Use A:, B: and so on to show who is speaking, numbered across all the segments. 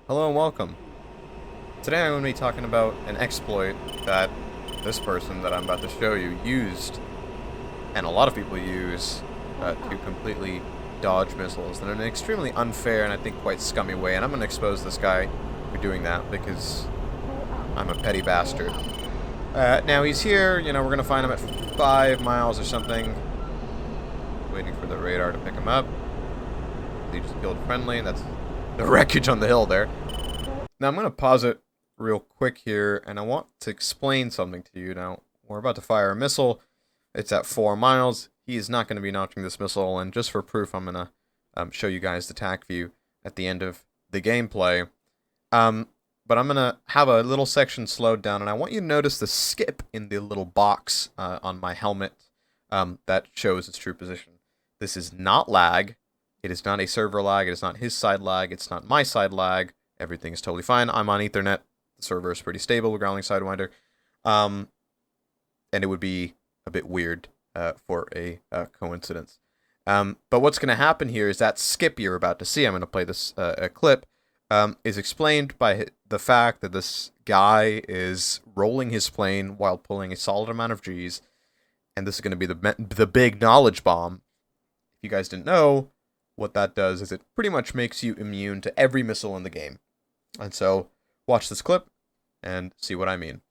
A: Hello and welcome. Today I'm going to be talking about an exploit that this person that I'm about to show you used, and a lot of people use, to completely dodge missiles in an extremely unfair and I think quite scummy way, and I'm going to expose this guy for doing that because I'm a petty bastard. Now he's here, we're going to find him at 5 miles or something, waiting for the radar to pick him up. He just killed friendly, and that's the wreckage on the hill there. Now I'm going to pause it real quick here, and I want to explain something to you. Now, we're about to fire a missile. It's at 4 miles. He is not going to be launching this missile, and just for proof, I'm going to show you guys the Tackview at the end of the gameplay. But I'm going to have a little section slowed down, and I want you to notice the skip in the little box on my helmet that shows its true position. This is not lag. It is not a server lag. It is not his side lag. It's not my side lag. Everything is totally fine. I'm on Ethernet. The server is pretty stable with Growling Sidewinder. And it would be a bit weird for a coincidence. But what's going to happen here is that skip you're about to see, I'm going to play this clip, is explained by the fact that this guy is rolling his plane while pulling a solid amount of Gs. And this is going to be the big knowledge bomb. If you guys didn't know, what that does is it pretty much makes you immune to every missile in the game. And so, watch this clip and see what I mean.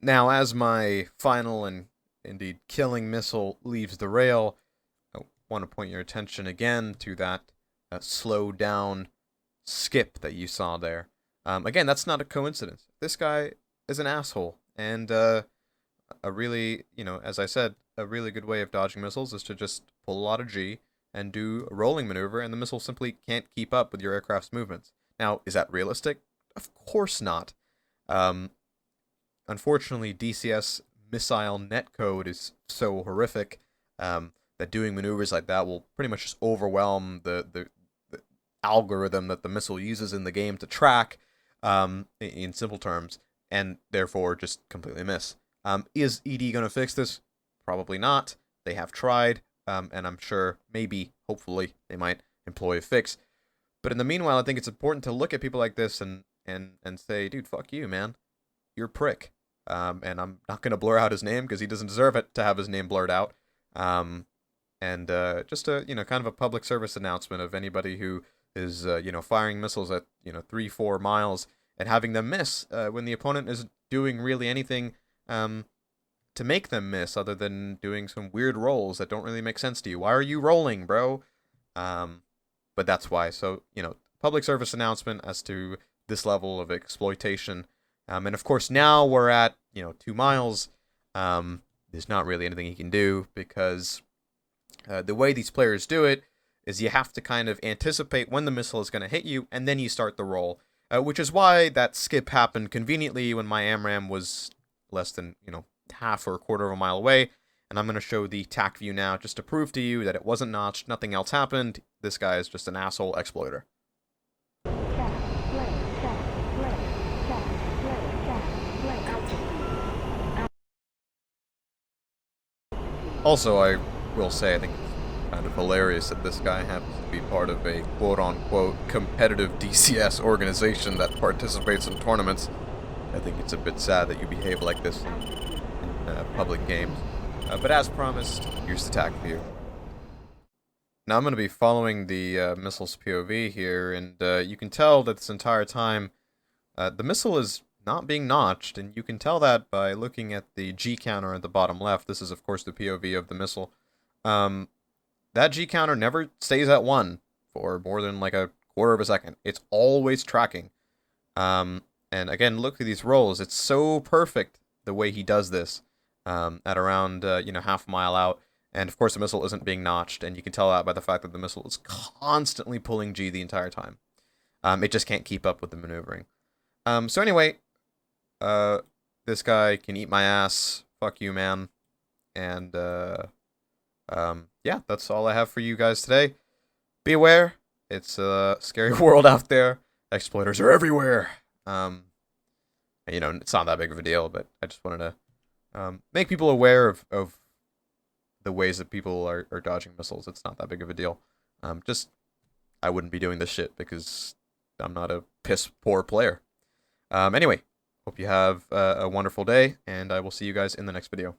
A: Now, as my final and indeed killing missile leaves the rail, I want to point your attention again to that slow down skip that you saw there. Again, that's not a coincidence. This guy is an asshole, and a really, as I said, a really good way of dodging missiles is to just pull a lot of G and do a rolling maneuver, and the missile simply can't keep up with your aircraft's movements. Now, is that realistic? Of course not. Unfortunately, DCS missile netcode is so horrific that doing maneuvers like that will pretty much just overwhelm the algorithm that the missile uses in the game to track, in simple terms, and therefore just completely miss. Is ED going to fix this? Probably not. They have tried, and I'm sure, maybe, hopefully, they might employ a fix. But in the meanwhile, I think it's important to look at people like this and say, dude, fuck you, man. You're a prick. And I'm not going to blur out his name because he doesn't deserve it to have his name blurred out. Just a, kind of a public service announcement of anybody who is, firing missiles at, 3-4 miles and having them miss when the opponent is doing really anything to make them miss other than doing some weird rolls that don't really make sense to you. Why are you rolling, bro? But that's why. So, public service announcement as to this level of exploitation. And of course, now we're at, 2 miles. There's not really anything he can do because the way these players do it is you have to kind of anticipate when the missile is going to hit you, and then you start the roll. Which is why that skip happened conveniently when my AMRAM was less than, half or a quarter of a mile away. And I'm going to show the Tackview now just to prove to you that it wasn't notched, nothing else happened. This guy is just an asshole exploiter. Also, I will say I think it's kind of hilarious that this guy happens to be part of a quote-unquote competitive DCS organization that participates in tournaments. I think it's a bit sad that you behave like this in public games. But as promised, here's the Tackview. Now I'm going to be following the missile's POV here, and you can tell that this entire time the missile is not being notched, and you can tell that by looking at the G counter at the bottom left. This is, of course, the POV of the missile. That G counter never stays at 1 for more than like a quarter of a second. It's always tracking. And again, look at these rolls. It's so perfect the way he does this at around, half a mile out. And of course, the missile isn't being notched, and you can tell that by the fact that the missile is constantly pulling G the entire time. It just can't keep up with the maneuvering. So anyway, this guy can eat my ass. Fuck you, man. And, yeah, that's all I have for you guys today. Be aware, It's a scary world out there. Exploiters are everywhere. You know, it's not that big of a deal, but I just wanted to make people aware of the ways that people are dodging missiles. It's not that big of a deal. Just, I wouldn't be doing this shit because I'm not a piss poor player. Anyway, hope you have a wonderful day, and I will see you guys in the next video.